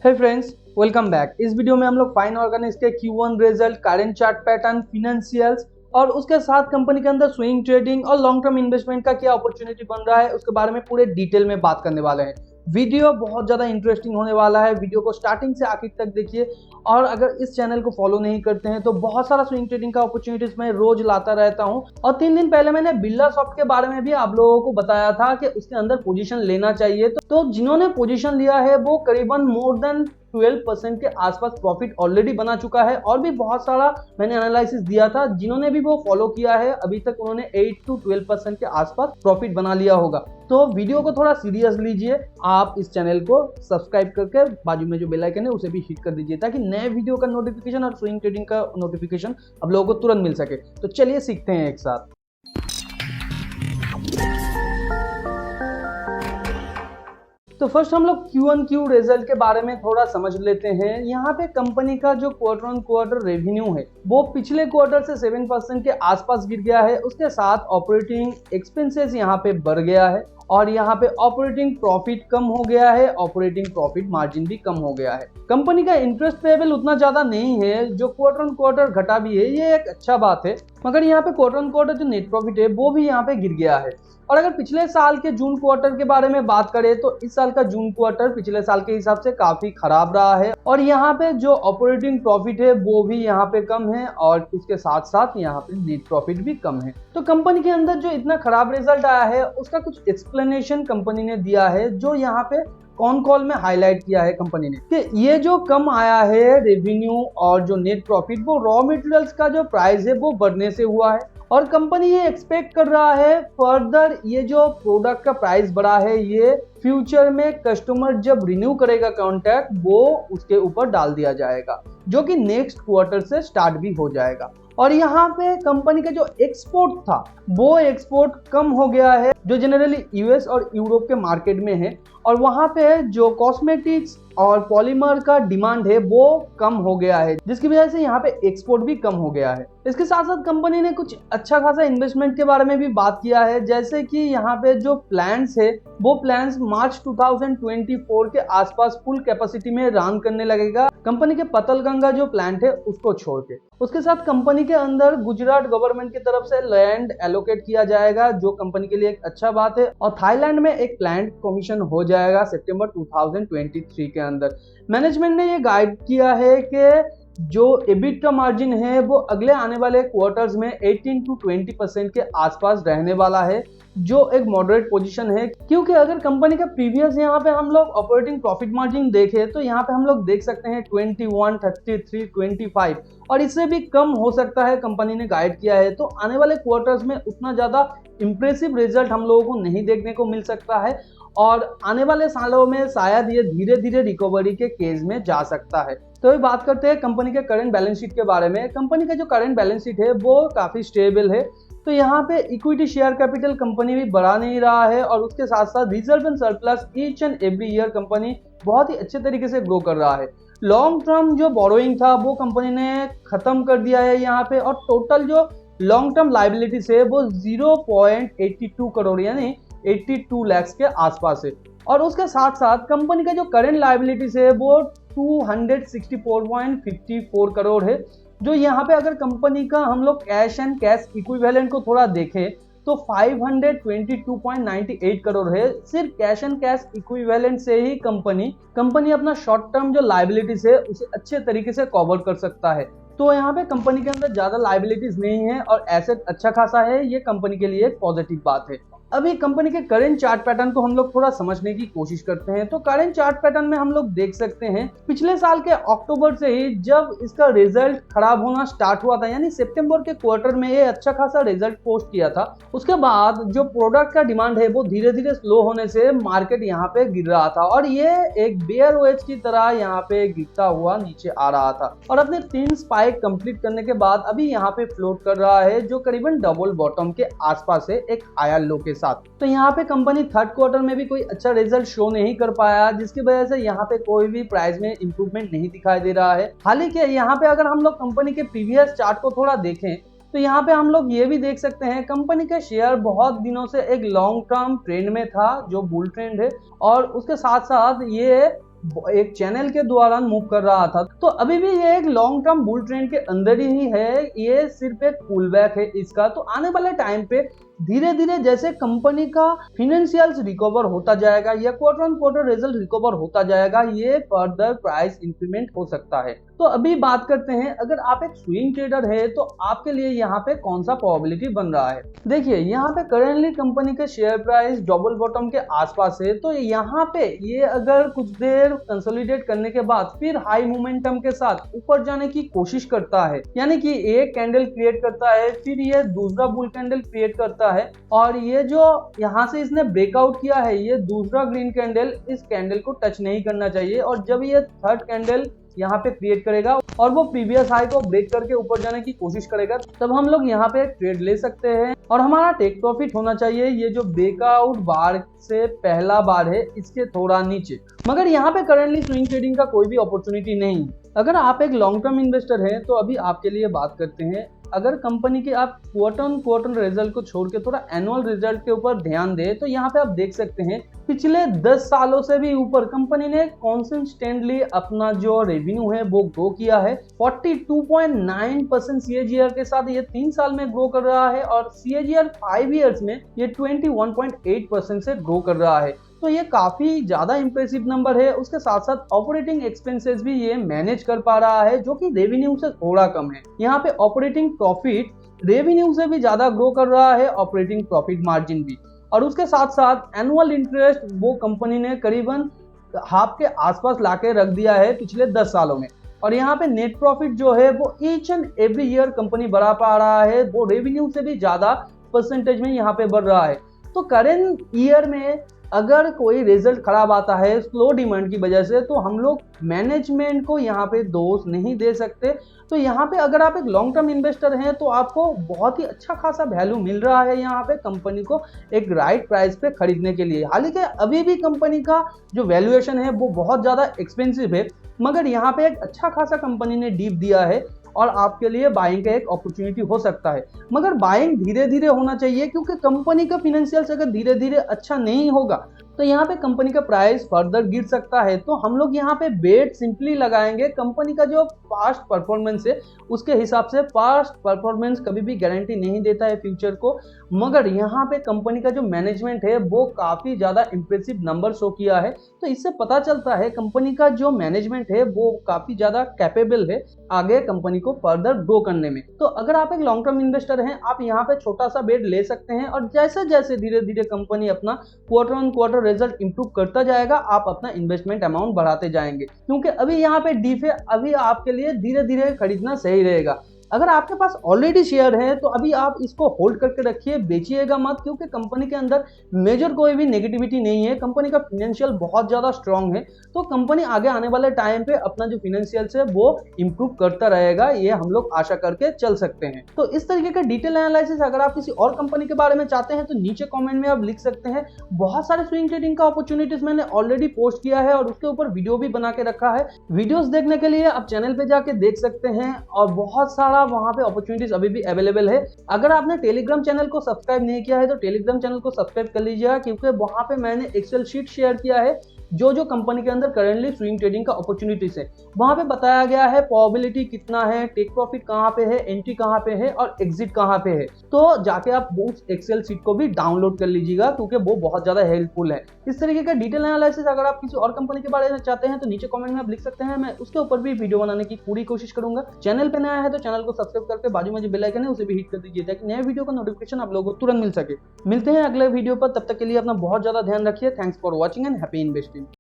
हे friends, welcome back. इस video में हम लोग फाइन ऑर्गेनिक्स के Q1 result, current chart pattern, financials और उसके साथ कंपनी के अंदर स्विंग ट्रेडिंग और लॉन्ग टर्म इन्वेस्टमेंट का क्या अपॉर्चुनिटी बन रहा है उसके बारे में पूरे डिटेल में बात करने वाले हैं। वीडियो बहुत ज़्यादा इंटरेस्टिंग होने वाला है। वीडियो को स्टार्टिंग से आखिर तक देखिए और अगर इस चैनल को फॉलो नहीं करते हैं तो बहुत सारा स्विंग ट्रेडिंग का अपॉर्चुनिटीज मैं रोज लाता रहता हूं। और 3 दिन पहले मैंने बिरला सॉफ्ट के बारे में भी आप लोगों को बताया था कि उसके अंदर पोजीशन लेना चाहिए। तो जिन्होंने पोजीशन लिया है वो करीबन मोर देन 12% के आसपास प्रॉफिट ऑलरेडी बना चुका है। और भी बहुत सारा मैंने एनालिसिस दिया था, जिन्होंने भी वो फॉलो किया है अभी तक उन्होंने 8 to 12% के आसपास प्रॉफिट बना लिया होगा। तो वीडियो को थोड़ा सीरियस लीजिए। आप इस चैनल को सब्सक्राइब करके बाजू में जो बेल आइकन है उसे भी हिट कर दीजिए ताकि नए वीडियो का नोटिफिकेशन और स्विंग ट्रेडिंग का नोटिफिकेशन आप लोगों को तुरंत मिल सके। तो चलिए सीखते हैं एक साथ। तो फर्स्ट हम लोग Q1Q रिजल्ट के बारे में थोड़ा समझ लेते हैं। यहाँ पे कंपनी का जो क्वार्टर ऑन क्वार्टर रेवेन्यू है वो पिछले क्वार्टर से 7% के आसपास गिर गया है। उसके साथ ऑपरेटिंग एक्सपेंसेस यहाँ पे बढ़ गया है और यहाँ पे ऑपरेटिंग प्रॉफिट कम हो गया है, ऑपरेटिंग प्रॉफिट मार्जिन भी कम हो गया है। कंपनी का इंटरेस्ट पेबल उतना ज्यादा नहीं है, जो क्वार्टर ऑन क्वार्टर घटा भी है, ये एक अच्छा बात है। मगर यहाँ पे क्वार्टर ऑन क्वार्टर जो नेट प्रॉफिट है वो भी यहाँ पे गिर गया है। और अगर पिछले साल के जून क्वार्टर के बारे में बात करें तो इस साल का जून क्वार्टर पिछले साल के हिसाब से काफी खराब रहा है। और यहाँ पे जो ऑपरेटिंग प्रॉफिट है वो भी यहाँ पे कम है और उसके साथ साथ यहाँ पे नेट प्रॉफिट भी कम है। तो कंपनी के अंदर जो इतना खराब रिजल्ट आया है उसका कुछ एक्सप्लेनेशन कंपनी ने दिया है, जो यहाँ पे कॉन कॉल में हाईलाइट किया है कंपनी ने कि ये जो कम आया है रेवेन्यू और जो नेट प्रॉफिट वो रॉ मटेरियल्स का जो प्राइस है वो बढ़ने से हुआ है। और कंपनी ये एक्सपेक्ट कर रहा है फर्दर ये जो प्रोडक्ट का प्राइस बढ़ा है ये फ्यूचर में कस्टमर जब रिन्यू करेगा कॉन्ट्रैक्ट वो उसके ऊपर डाल दिया जाएगा, जो कि नेक्स्ट क्वार्टर से स्टार्ट भी हो जाएगा। और यहाँ पे कंपनी का जो एक्सपोर्ट था वो एक्सपोर्ट कम हो गया है, जो जनरली यूएस और यूरोप के मार्केट में है। और वहाँ पे जो कॉस्मेटिक्स और पॉलीमर का डिमांड है वो कम हो गया है, जिसकी वजह से यहाँ पे एक्सपोर्ट भी कम हो गया है। इसके साथ साथ कंपनी ने कुछ अच्छा खासा इन्वेस्टमेंट के बारे में भी बात किया है, जैसे कि यहाँ पे जो प्लान्स है वो प्लान्स मार्च 2024 के आसपास फुल कैपेसिटी में रन करने लगेगा, कंपनी के पतलगंगा जो प्लांट है उसको छोड़ के। उसके साथ कंपनी के अंदर गुजरात गवर्नमेंट की तरफ से लैंड एलोकेट किया जाएगा, जो कंपनी के लिए एक अच्छा बात है। और थाईलैंड में एक प्लांट कमीशन हो जाएगा सितंबर 2023 के अंदर। मैनेजमेंट ने ये गाइड किया है कि जो एबिट का मार्जिन है वो अगले आने वाले क्वार्टर्स में 18 to 20% के आसपास रहने वाला है, जो एक मॉडरेट पोजीशन है। क्योंकि अगर कंपनी का प्रीवियस यहाँ पे हम लोग ऑपरेटिंग प्रॉफिट मार्जिन देखें तो यहाँ पे हम लोग देख सकते हैं 21, 33, 25 और इससे भी कम हो सकता है, कंपनी ने गाइड किया है। तो आने वाले क्वार्टर्स में उतना ज़्यादा इंप्रेसिव रिजल्ट हम लोगों को नहीं देखने को मिल सकता है और आने वाले सालों में शायद ये धीरे धीरे रिकवरी के केस में जा सकता है। तो ये बात करते हैं कंपनी के करंट बैलेंस शीट के बारे में। कंपनी का जो करंट बैलेंस शीट है वो काफ़ी स्टेबल है। तो यहाँ पे इक्विटी शेयर कैपिटल कंपनी भी बढ़ा नहीं रहा है और उसके साथ साथ reserve and surplus each and every year company बहुत ही अच्छे तरीके से ग्रो कर रहा है। लॉन्ग टर्म जो बोरोइंग था वो कंपनी ने खत्म कर दिया है यहाँ पे, और टोटल जो लॉन्ग टर्म लाइबिलिटीज है वो 0.82 करोड़ यानी 82 लाख के आसपास है। और उसके साथ साथ कंपनी का जो करंट लाइबिलिटीज है वो 264.54 करोड़ है, जो यहाँ पे अगर कंपनी का हम लोग कैश एंड कैश इक्विवेलेंट को थोड़ा देखें तो 522.98 करोड़ है। सिर्फ कैश एंड कैश इक्विवेलेंट से ही कंपनी अपना शॉर्ट टर्म जो लाइबिलिटीज है उसे अच्छे तरीके से कवर कर सकता है। तो यहाँ पे कंपनी के अंदर ज्यादा लाइबिलिटीज नहीं है और एसेट अच्छा खासा है, ये कंपनी के लिए एक पॉजिटिव बात है। अभी कंपनी के करंट चार्ट पैटर्न को हम लोग थोड़ा समझने की कोशिश करते हैं। तो करंट चार्ट पैटर्न में हम लोग देख सकते हैं पिछले साल के अक्टूबर से ही जब इसका रिजल्ट खराब होना स्टार्ट हुआ था, यानी सितंबर के क्वार्टर में ये अच्छा खासा रिजल्ट पोस्ट किया था। उसके बाद जो प्रोडक्ट का डिमांड है वो धीरे धीरे स्लो होने से मार्केट यहाँ पे गिर रहा था और ये एक बेयर वेज की तरह यहाँ पे गिरता हुआ नीचे आ रहा था और अपने 3 स्पाइक कंप्लीट करने के बाद अभी यहाँ पे फ्लोट कर रहा है, जो करीबन डबल बॉटम के आसपास है एक हायर लो के साथ। तो यहाँ पे कंपनी थर्ड क्वार्टर में भी कोई अच्छा रिजल्ट शो नहीं कर पाया, जिसकी वजह से यहाँ पे कोई भी प्राइस में इंप्रूवमेंट नहीं दिखाई दे रहा है। हालांकि यहाँ पे अगर हम लोग कंपनी के प्रीवियस चार्ट को थोड़ा देखें तो यहाँ पे हम लोग ये भी देख सकते हैं कंपनी का शेयर बहुत दिनों से एक लॉन्ग टर्म ट्रेंड में था, जो बुल ट्रेंड है, और उसके साथ साथ ये एक चैनल के दौरान मूव कर रहा था। तो अभी भी ये एक लॉन्ग टर्म बुल ट्रेंड के अंदर ही है, ये सिर्फ एक पुल बैक है इसका। तो आने वाले टाइम पे धीरे धीरे जैसे कंपनी का फिनेंशियल्स रिकवर होता जाएगा या quarter on quarter result recover होता जाएगा, ये फर्दर प्राइस इंक्रीमेंट हो सकता है। तो अभी बात करते हैं, अगर आप एक स्विंग ट्रेडर है तो आपके लिए यहाँ पे कौन सा प्रोबेबिलिटी बन रहा है। देखिए यहाँ पे करेंटली कंपनी के शेयर प्राइस डबल बॉटम के आसपास है। तो यहाँ पे ये अगर कुछ देर कंसोलिडेट करने के बाद फिर हाई मोमेंटम के साथ ऊपर जाने की कोशिश करता है, यानी कि एक कैंडल क्रिएट करता है, फिर ये दूसरा बुल कैंडल क्रिएट करता है, और ये जो यहाँ से इसने ब्रेकआउट किया है, ये दूसरा ग्रीन कैंडल इस कैंडल को टच नहीं करना चाहिए। और जब ये थर्ड कैंडल यहाँ पे क्रिएट करेगा और वो प्रीवियस हाई को ब्रेक करके ऊपर जाने की कोशिश करेगा, तब हम लोग यहाँ पे ट्रेड ले सकते हैं और हमारा टेक प्रॉफिट होना चाहिए ये जो ब्रेकआउट बार से पहला बार है इसके थोड़ा नीचे। मगर यहाँ पे करेंटली स्विंग ट्रेडिंग का कोई भी अपॉर्चुनिटी नहीं है। अगर आप एक लॉन्ग टर्म इन्वेस्टर हैं तो अभी आपके लिए बात करते हैं, अगर कंपनी के आप क्वार्टर रिजल्ट को छोड़ के थोड़ा एनुअल रिजल्ट के ऊपर ध्यान दें तो यहाँ पे आप देख सकते हैं पिछले 10 सालों से भी ऊपर कंपनी ने कॉन्सिस्टेंटली अपना जो रेवेन्यू है वो ग्रो किया है। 42.9% CAGR के साथ ये 3 साल में ग्रो कर रहा है और CAGR 5 ईयर्स में ये 21.8% से ग्रो कर रहा है। तो ये काफी ज्यादा इंप्रेसिव नंबर है। उसके साथ साथ ऑपरेटिंग एक्सपेंसेस भी ये मैनेज कर पा रहा है जो कि रेवेन्यू से थोड़ा कम है। यहाँ पे ऑपरेटिंग प्रॉफिट रेवेन्यू से भी ज्यादा ग्रो कर रहा है, ऑपरेटिंग प्रॉफिट मार्जिन भी। और उसके साथ साथ एनुअल इंटरेस्ट वो कंपनी ने करीबन हाफ के आसपास लाके रख दिया है पिछले 10 सालों में। और यहाँ पे नेट प्रॉफिट जो है वो each and every year company बढ़ा पा रहा है, वो रेवेन्यू से भी ज्यादा परसेंटेज में यहाँ पे बढ़ रहा है। तो करेंट ईयर में अगर कोई रिजल्ट खराब आता है स्लो डिमांड की वजह से, तो हम लोग मैनेजमेंट को यहाँ पे दोष नहीं दे सकते। तो यहाँ पे अगर आप एक लॉन्ग टर्म इन्वेस्टर हैं तो आपको बहुत ही अच्छा खासा वैल्यू मिल रहा है यहाँ पे कंपनी को एक राइट प्राइस पे खरीदने के लिए। हालांकि अभी भी कंपनी का जो वैल्यूएशन है वो बहुत ज़्यादा एक्सपेंसिव है, मगर यहाँ पे एक अच्छा खासा कंपनी ने डीप दिया है और आपके लिए बाइंग का एक अपॉर्चुनिटी हो सकता है। मगर बाइंग धीरे धीरे होना चाहिए, क्योंकि कंपनी का फिनेंशियल्स अगर धीरे धीरे अच्छा नहीं होगा तो यहाँ पे कंपनी का प्राइस फर्दर गिर सकता है। तो हम लोग यहाँ पे बेट सिंपली लगाएंगे कंपनी का जो पास्ट परफॉर्मेंस है उसके हिसाब से। पास्ट परफॉर्मेंस कभी भी गारंटी नहीं देता है फ्यूचर को, मगर यहाँ पे कंपनी का जो मैनेजमेंट है वो काफी ज्यादा इंप्रेसिव नंबर शो किया है। तो इससे पता चलता है कंपनी का जो मैनेजमेंट है वो काफी ज्यादा कैपेबल है आगे कंपनी को फर्दर ग्रो करने में। तो अगर आप एक लॉन्ग टर्म इन्वेस्टर हैं, आप यहाँ पे छोटा सा बेट ले सकते हैं और जैसे जैसे धीरे धीरे कंपनी अपना quarter on quarter result improve करता जाएगा, आप अपना इन्वेस्टमेंट अमाउंट बढ़ाते जाएंगे। क्योंकि अभी यहाँ पे डीप है, अभी आपके लिए धीरे धीरे खरीदना सही रहेगा। अगर आपके पास ऑलरेडी शेयर है तो अभी आप इसको होल्ड करके रखिए, बेचिएगा मत, क्योंकि कंपनी के अंदर मेजर कोई भी नेगेटिविटी नहीं है। कंपनी का फाइनेंशियल बहुत ज्यादा स्ट्रांग है, तो कंपनी आगे आने वाले टाइम पे अपना जो फाइनेंशियल्स है वो इंप्रूव करता रहेगा, ये हम लोग आशा करके चल सकते हैं। तो इस तरीके का डिटेल एनालिसिस अगर आप किसी और कंपनी के बारे में चाहते हैं तो नीचे कॉमेंट में आप लिख सकते हैं। बहुत सारे स्विंग ट्रेडिंग का अपॉर्चुनिटीज मैंने ऑलरेडी पोस्ट किया है और उसके ऊपर वीडियो भी बना के रखा है। वीडियोस देखने के लिए आप चैनल पे जाके देख सकते हैं और बहुत सारा वहां पे अपॉर्चुनिटीज अभी भी अवेलेबल है। अगर आपने टेलीग्राम चैनल को सब्सक्राइब नहीं किया है तो टेलीग्राम चैनल को सब्सक्राइब कर लीजिएगा, क्योंकि वहां पे मैंने एक्सेल शीट शेयर किया है जो कंपनी के अंदर करेंटली स्विंग ट्रेडिंग का अपॉर्चुनिटीज है। वहां पे बताया गया है प्रोबेबिलिटी कितना है, टेक प्रॉफिट कहां पे है, एंट्री कहां पे है और एग्जिट कहां पे है। तो जाके आप उस एक्सेल शीट को भी डाउनलोड कर लीजिएगा, क्योंकि वो बहुत ज्यादा हेल्पफुल है। इस तरीके का डिटेल एनालिसिस अगर आप किसी और कंपनी के बारे में चाहते हैं तो नीचे कमेंट में आप लिख सकते हैं, मैं उसके ऊपर भी वीडियो बनाने की पूरी कोशिश करूंगा। चैनल पे नया है तो चैनल को सब्सक्राइब करके बाजू में जो बेल आइकन है उसे भी हिट कर दीजिए, ताकि नए वीडियो का नोटिफिकेशन आप लोगों को तुरंत मिल सके। मिलते हैं अगले वीडियो पर, तब तक के लिए अपना बहुत ज्यादा ध्यान रखिए। Thanks for watching and happy investing.